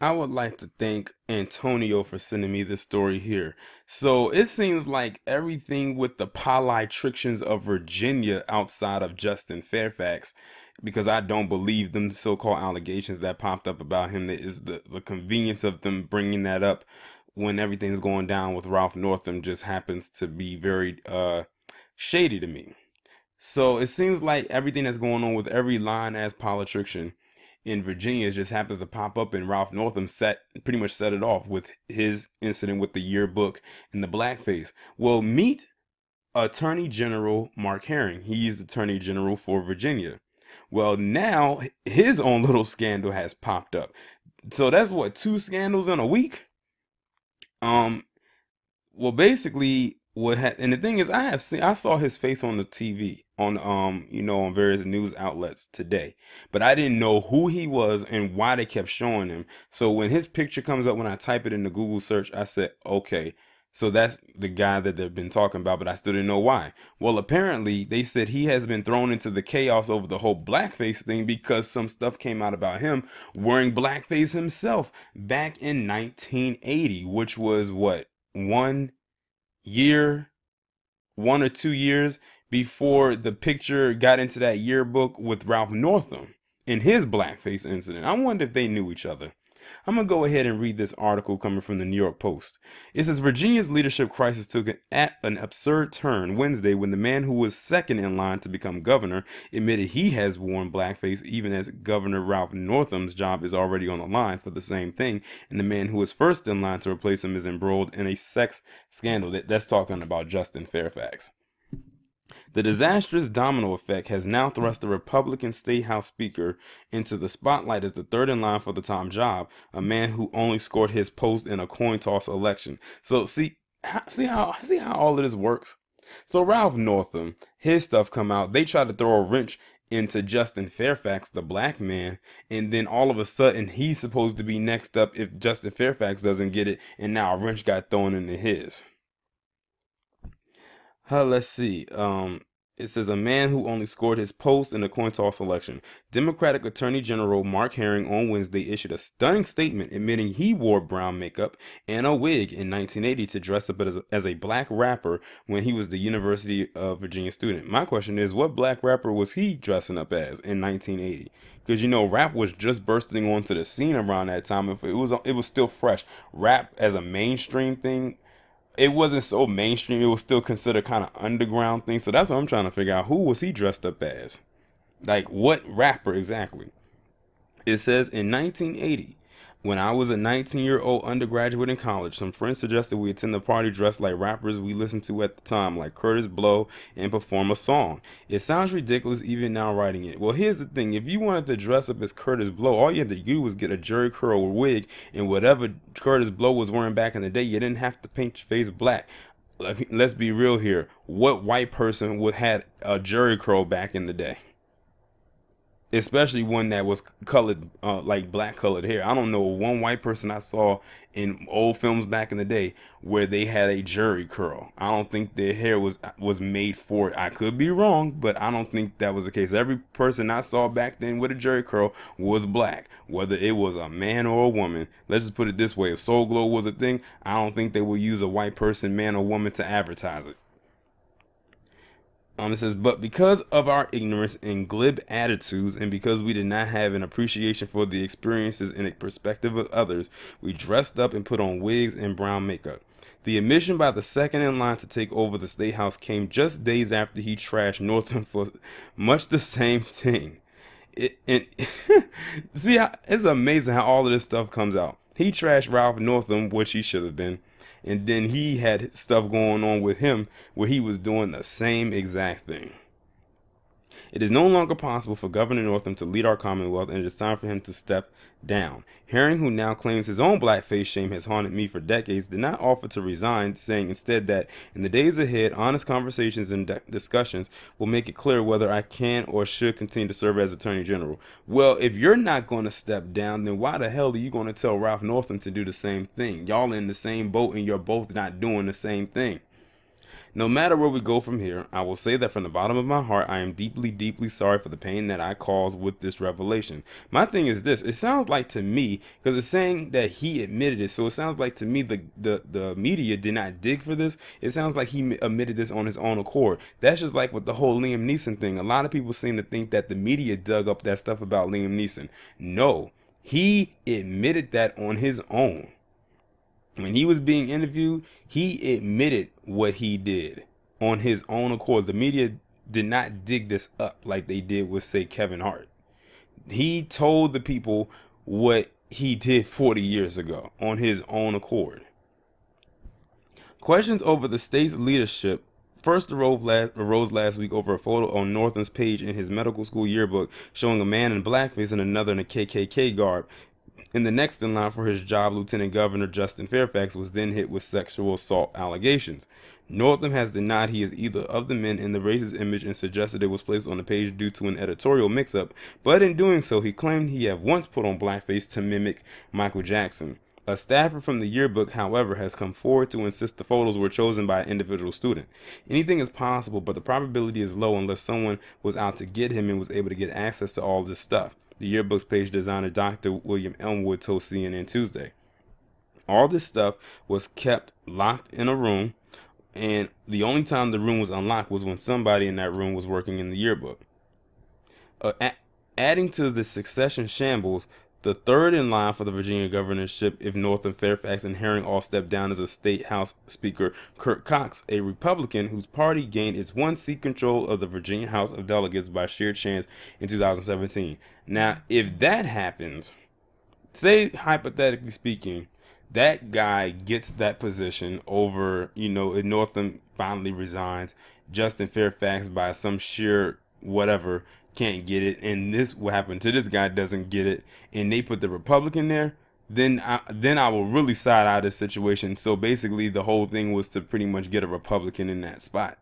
I would like to thank Antonio for sending me this story here. So it seems like everything with the PoLIETRICKians of Virginia outside of Justin Fairfax, because I don't believe them so-called allegations that popped up about him. That is the convenience of them bringing that up when everything's going down with Ralph Northam just happens to be very shady to me. So it seems like everything that's going on with every line as politician in Virginia just happens to pop up, and Ralph Northam pretty much set it off with his incident with the yearbook and the blackface. Well, meet Attorney General Mark Herring. He's the Attorney General for Virginia. Well, now his own little scandal has popped up. So that's what, two scandals in a week? Um, well, basically, and the thing is, I saw his face on the TV on on various news outlets today, but I didn't know who he was and why they kept showing him. So when his picture comes up, when I type it in the Google search, I said, okay, so that's the guy that they've been talking about, but I still didn't know why. Well, apparently they said he has been thrown into the chaos over the whole blackface thing because some stuff came out about him wearing blackface himself back in 1980, which was what, year, 1 or 2 years before the picture got into that yearbook with Ralph Northam in his blackface incident. I wonder if they knew each other. I'm going to go ahead and read this article coming from the New York Post. It says Virginia's leadership crisis took an absurd turn Wednesday when the man who was second in line to become governor admitted he has worn blackface, even as Governor Ralph Northam's job is already on the line for the same thing, and the man who was first in line to replace him is embroiled in a sex scandal. That's talking about Justin Fairfax. The disastrous domino effect has now thrust the Republican State House Speaker into the spotlight as the third in line for the top job, a man who only scored his post in a coin toss election. So see how all of this works. So Ralph Northam, his stuff come out. They try to throw a wrench into Justin Fairfax, the black man, and then all of a sudden he's supposed to be next up if Justin Fairfax doesn't get it, and now a wrench got thrown into his. Let's see. It says a man who only scored his post in a coin toss election. Democratic Attorney General Mark Herring on Wednesday issued a stunning statement admitting he wore brown makeup and a wig in 1980 to dress up as a black rapper when he was the University of Virginia student. My question is, what black rapper was he dressing up as in 1980? Because rap was just bursting onto the scene around that time. If it was still fresh. Rap as a mainstream thing, it wasn't so mainstream. It was still considered kind of underground thing. So that's what I'm trying to figure out. Who was he dressed up as? Like, what rapper exactly? It says in 1980, when I was a 19-year-old undergraduate in college, some friends suggested we attend the party dressed like rappers we listened to at the time, like Curtis Blow, and perform a song. It sounds ridiculous even now writing it. Well, here's the thing. If you wanted to dress up as Curtis Blow, all you had to do was get a jerry curl wig, and whatever Curtis Blow was wearing back in the day, you didn't have to paint your face black. Like, let's be real here. What white person would had a jerry curl back in the day? Especially one that was colored, like black colored hair. I don't know one white person I saw in old films back in the day where they had a jerry curl. I don't think their hair was made for it. I could be wrong, but I don't think that was the case. Every person I saw back then with a jerry curl was black, whether it was a man or a woman. Let's just put it this way: if Soul Glow was a thing, I don't think they would use a white person, man or woman, to advertise it. It says, but because of our ignorance and glib attitudes, and because we did not have an appreciation for the experiences and the perspective of others, we dressed up and put on wigs and brown makeup. The admission by the second in line to take over the State House came just days after he trashed Northam for much the same thing. See how it's amazing how all of this stuff comes out. He trashed Ralph Northam, which he should have been. And then he had stuff going on with him where he was doing the same exact thing. It is no longer possible for Governor Northam to lead our Commonwealth, and it is time for him to step down. Herring, who now claims his own blackface shame has haunted me for decades, did not offer to resign, saying instead that in the days ahead, honest conversations and discussions will make it clear whether I can or should continue to serve as Attorney General. Well, if you're not going to step down, then why the hell are you going to tell Ralph Northam to do the same thing? Y'all in the same boat, and you're both not doing the same thing. No matter where we go from here, I will say that from the bottom of my heart, I am deeply, deeply sorry for the pain that I caused with this revelation. My thing is this: it sounds like to me, because it's saying that he admitted it, so it sounds like to me the media did not dig for this. It sounds like he admitted this on his own accord. That's just like with the whole Liam Neeson thing. A lot of people seem to think that the media dug up that stuff about Liam Neeson. No, he admitted that on his own. When he was being interviewed, he admitted what he did on his own accord. The media did not dig this up like they did with, say, Kevin Hart. He told the people what he did 40 years ago on his own accord. Questions over the state's leadership first arose last week over a photo on Northam's page in his medical school yearbook showing a man in blackface and another in a KKK garb. In the next in line for his job, Lieutenant Governor Justin Fairfax was then hit with sexual assault allegations. Northam has denied he is either of the men in the racist image and suggested it was placed on the page due to an editorial mix-up, but in doing so, he claimed he had once put on blackface to mimic Michael Jackson. A staffer from the yearbook, however, has come forward to insist the photos were chosen by an individual student. Anything is possible, but the probability is low unless someone was out to get him and was able to get access to all this stuff, the yearbook's page designer Dr. William Elmwood told CNN Tuesday. All this stuff was kept locked in a room, and the only time the room was unlocked was when somebody in that room was working in the yearbook. Adding to the succession shambles, the third in line for the Virginia governorship, if Northam, Fairfax, and Herring all step down, as a state house speaker Kurt Cox, a Republican whose party gained its one-seat control of the Virginia House of Delegates by sheer chance in 2017. Now, if that happens, say hypothetically speaking, that guy gets that position over, if Northam finally resigns, Justin Fairfax by some sheer whatever can't get it, and this will happen to this guy doesn't get it, and they put the Republican there, then I will really side out of this situation. So basically the whole thing was to pretty much get a Republican in that spot.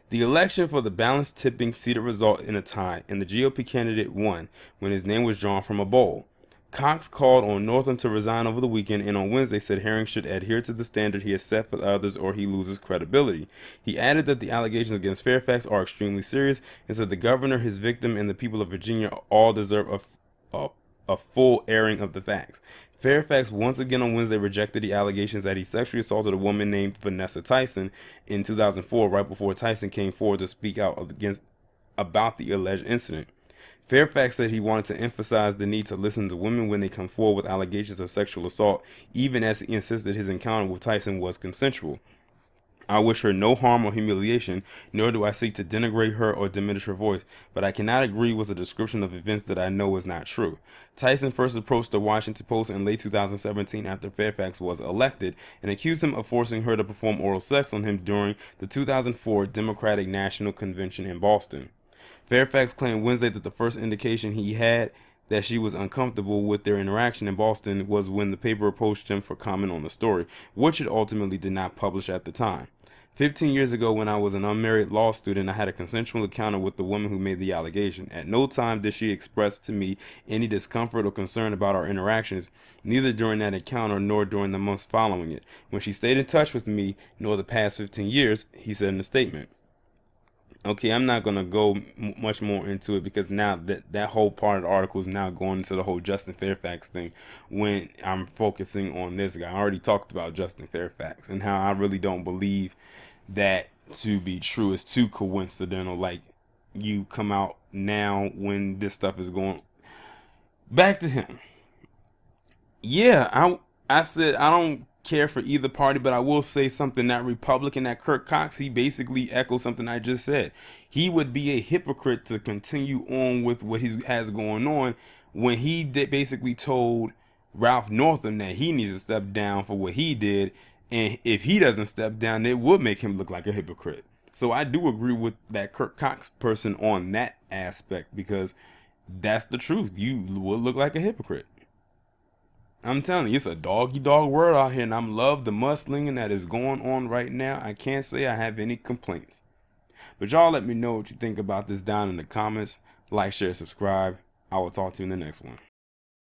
The election for the balance tipping seat result in a tie, and the GOP candidate won when his name was drawn from a bowl. Cox called on Northam to resign over the weekend, and on Wednesday said Herring should adhere to the standard he has set for others or he loses credibility. He added that the allegations against Fairfax are extremely serious and said the governor, his victim, and the people of Virginia all deserve a full airing of the facts. Fairfax once again on Wednesday rejected the allegations that he sexually assaulted a woman named Vanessa Tyson in 2004, right before Tyson came forward to speak out about the alleged incident. Fairfax said he wanted to emphasize the need to listen to women when they come forward with allegations of sexual assault, even as he insisted his encounter with Tyson was consensual. I wish her no harm or humiliation, nor do I seek to denigrate her or diminish her voice, but I cannot agree with a description of events that I know is not true. Tyson first approached the Washington Post in late 2017 after Fairfax was elected and accused him of forcing her to perform oral sex on him during the 2004 Democratic National Convention in Boston. Fairfax claimed Wednesday that the first indication he had that she was uncomfortable with their interaction in Boston was when the paper approached him for comment on the story, which it ultimately did not publish at the time. 15 years ago, when I was an unmarried law student, I had a consensual encounter with the woman who made the allegation. At no time did she express to me any discomfort or concern about our interactions, neither during that encounter nor during the months following it, when she stayed in touch with me, nor the past 15 years, he said in a statement. Okay, I'm not going to go much more into it because now that whole part of the article is now going into the whole Justin Fairfax thing when I'm focusing on this guy. I already talked about Justin Fairfax and how I really don't believe that to be true. It's too coincidental. Like, you come out now when this stuff is going. Back to him. Yeah, I said I don't care for either party, but I will say something. That Republican, that Kurt Cox, he basically echoes something I just said. He would be a hypocrite to continue on with what he has going on when he basically told Ralph Northam that he needs to step down for what he did, and if he doesn't step down, it would make him look like a hypocrite. So I do agree with that Kurt Cox person on that aspect, because that's the truth. You would look like a hypocrite. I'm telling you, it's a dog-eat-dog world out here, and I'm love the mudslinging that is going on right now. I can't say I have any complaints. But y'all let me know what you think about this down in the comments. Like, share, subscribe. I will talk to you in the next one.